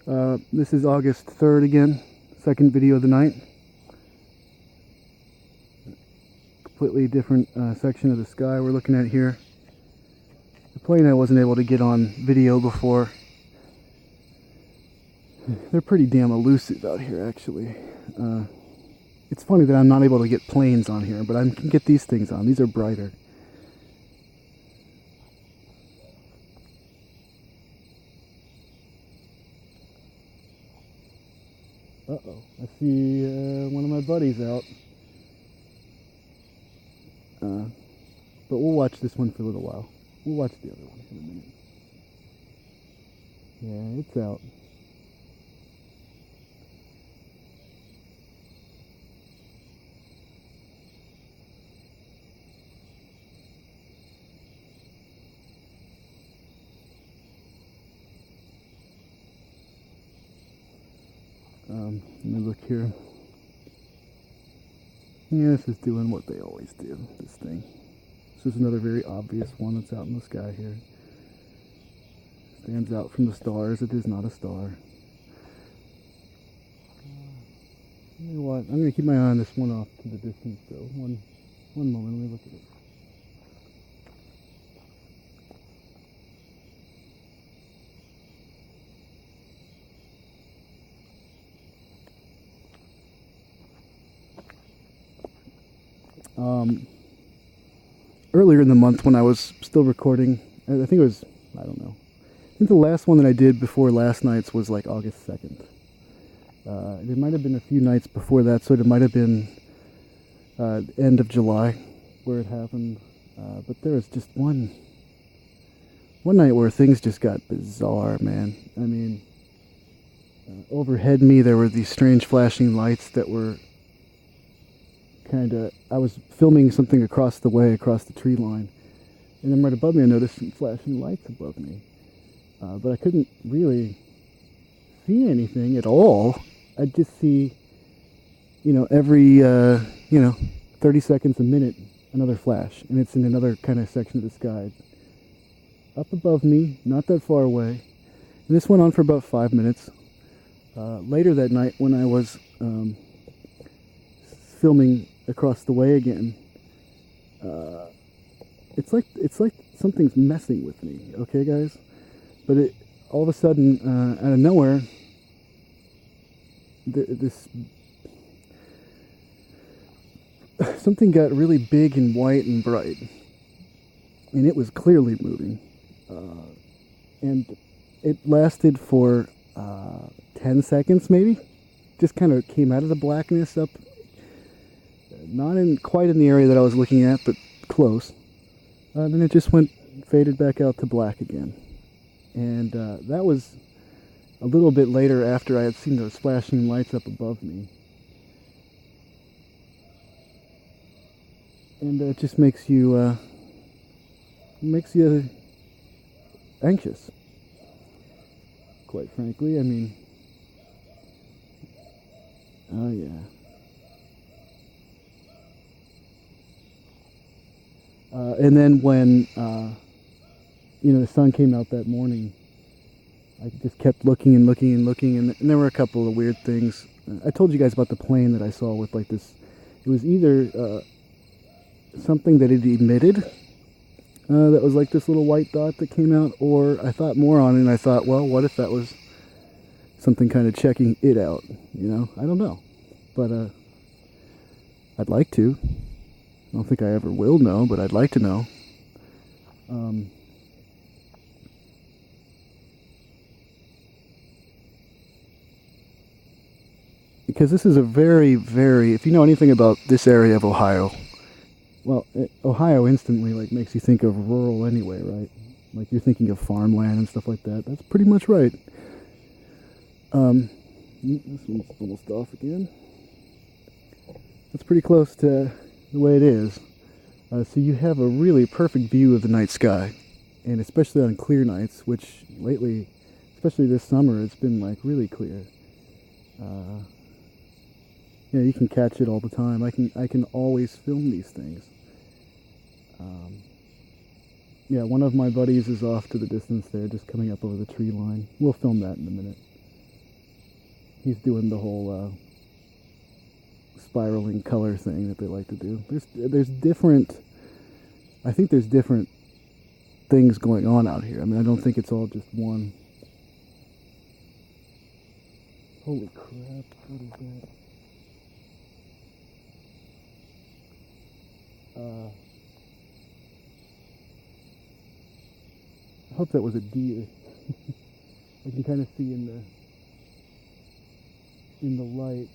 This is August 3rd again, second video of the night. Completely different section of the sky we're looking at here. The plane I wasn't able to get on video before. They're pretty damn elusive out here, actually. It's funny that I'm not able to get planes on here, but I can get these things on. These are brighter. Uh-oh, I see one of my buddies out. But we'll watch this one for a little while. We'll watch the other one in a minute. Yeah, it's out. Let me look here. Yeah, this is doing what they always do, this thing. This is another very obvious one that's out in the sky here. Stands out from the stars. It is not a star. You know what? I'm going to keep my eye on this one off to the distance, though. One moment, let me look at it. Earlier in the month when I was still recording, I think it was, I don't know. I think the last one that I did before last night's was like August 2nd. There might have been a few nights before that, so it might have been end of July where it happened. But there was just one night where things just got bizarre, man. I mean, overhead me there were these strange flashing lights that were I was filming something across the way, across the tree line, and then right above me I noticed some flashing lights above me. But I couldn't really see anything at all. I'd just see, every, 30 seconds a minute, another flash, and it's in another kind of section of the sky. Up above me, not that far away, and this went on for about 5 minutes. Later that night when I was filming across the way again, it's like something's messing with me, okay guys? But it all of a sudden, out of nowhere, this something got really big and white and bright, and it was clearly moving, and it lasted for 10 seconds maybe. Just kind of came out of the blackness up. Not quite in the area that I was looking at, but close. Then it just faded back out to black again. And that was a little bit later after I had seen those flashing lights up above me. And it just makes you anxious. Quite frankly, I mean, oh yeah. And then when, the sun came out that morning, I just kept looking and looking and looking, and there were a couple of weird things. I told you guys about the plane that I saw with like this. It was either something that it emitted, that was like this little white dot that came out, or I thought more on it, and I thought, well, what if that was something kind of checking it out, I don't know. But I'd like to. I don't think I ever will know, but I'd like to know. Because this is a very, very, if you know anything about this area of Ohio, well, Ohio instantly makes you think of rural anyway, right? Like you're thinking of farmland and stuff like that. That's pretty much right. This one's almost off again. That's pretty close to the way it is. So you have a really perfect view of the night sky, and especially on clear nights, which lately, especially this summer, it's been really clear. You can catch it all the time. I can always film these things. One of my buddies is off to the distance there, just coming up over the tree line. We'll film that in a minute. he's doing the whole spiraling color thing that they like to do. There's different. I think there's different things going on out here. I mean, I don't think it's all just one. Holy crap! What is that? I hope that was a deer. I can kind of see in the light.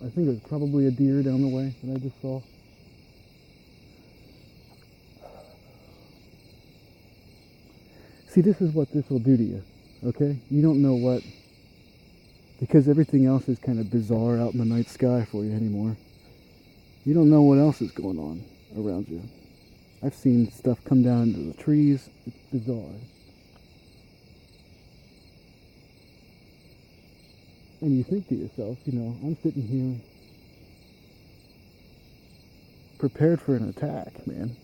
I think it was probably a deer down the way that I just saw. See, this is what this will do to you, okay? You don't know what, because everything else is kind of bizarre out in the night sky for you anymore. You don't know what else is going on around you. I've seen stuff come down into the trees. It's bizarre. And you think to yourself, you know, I'm sitting here prepared for an attack, man.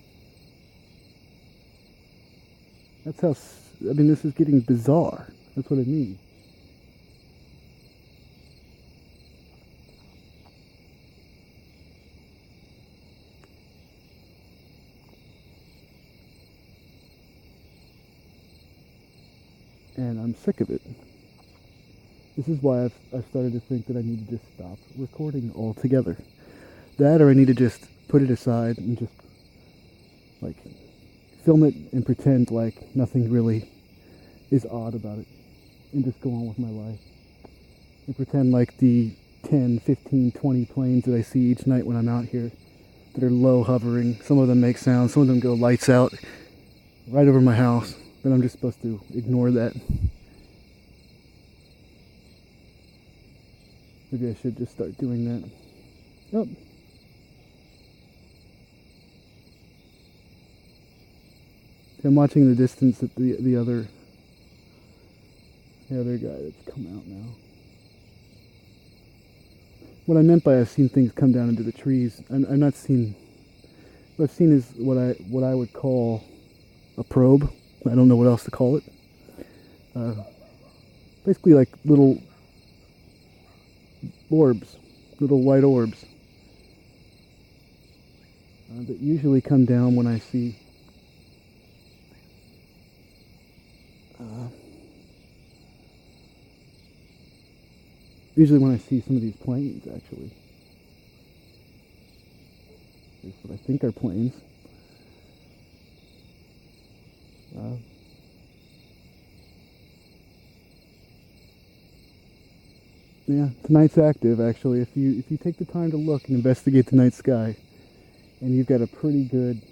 That's how, I mean, this is getting bizarre. That's what I mean. And I'm sick of it. This is why I've started to think that I need to just stop recording altogether. That, or I need to just put it aside and just, like, film it and pretend like nothing really is odd about it. And just go on with my life. And pretend like the 10, 15, 20 planes that I see each night when I'm out here that are low hovering. Some of them make sound, some of them go lights out right over my house. But I'm just supposed to ignore that. Maybe I should just start doing that. Oh. I'm watching the distance at the other guy that's come out now. What I meant by I've seen things come down into the trees, I'm not seen. What I've seen is what I would call a probe. I don't know what else to call it. Basically like little orbs, little white orbs that usually come down when I see some of these planes, actually. That's what I think are planes. Yeah, tonight's active, actually. If you take the time to look and investigate the night sky, and you've got a pretty good,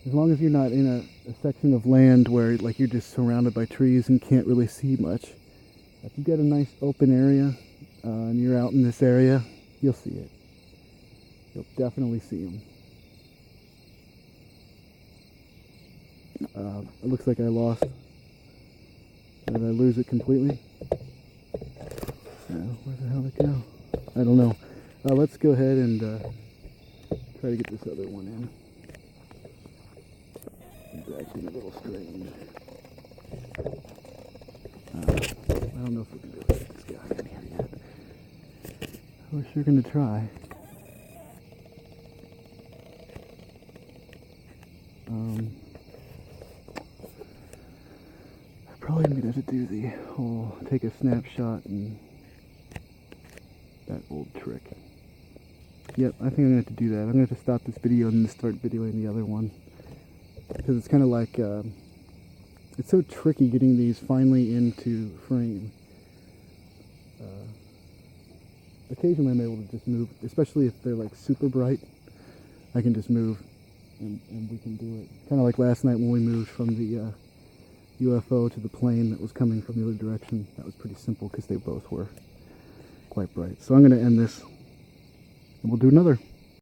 as long as you're not in a section of land where like you're just surrounded by trees and can't really see much, if you've got a nice open area and you're out in this area, you'll see it. You'll definitely see them. It looks like I lost. Did I lose it completely? Where the hell did it go? I don't know. Let's go ahead and try to get this other one in. It's acting a little strange. I don't know if we can go get this guy in here yet. We're sure going to try. Probably going to have to do the whole take a snapshot and that old trick. Yep, I think I'm going to have to do that. I'm going to have to stop this video and then start videoing the other one. Because it's kind of like, it's so tricky getting these finally into frame. Occasionally I'm able to just move, especially if they're like super bright, I can just move and we can do it. Kind of like last night when we moved from the UFO to the plane that was coming from the other direction. That was pretty simple because they both were quite bright. So I'm going to end this and we'll do another.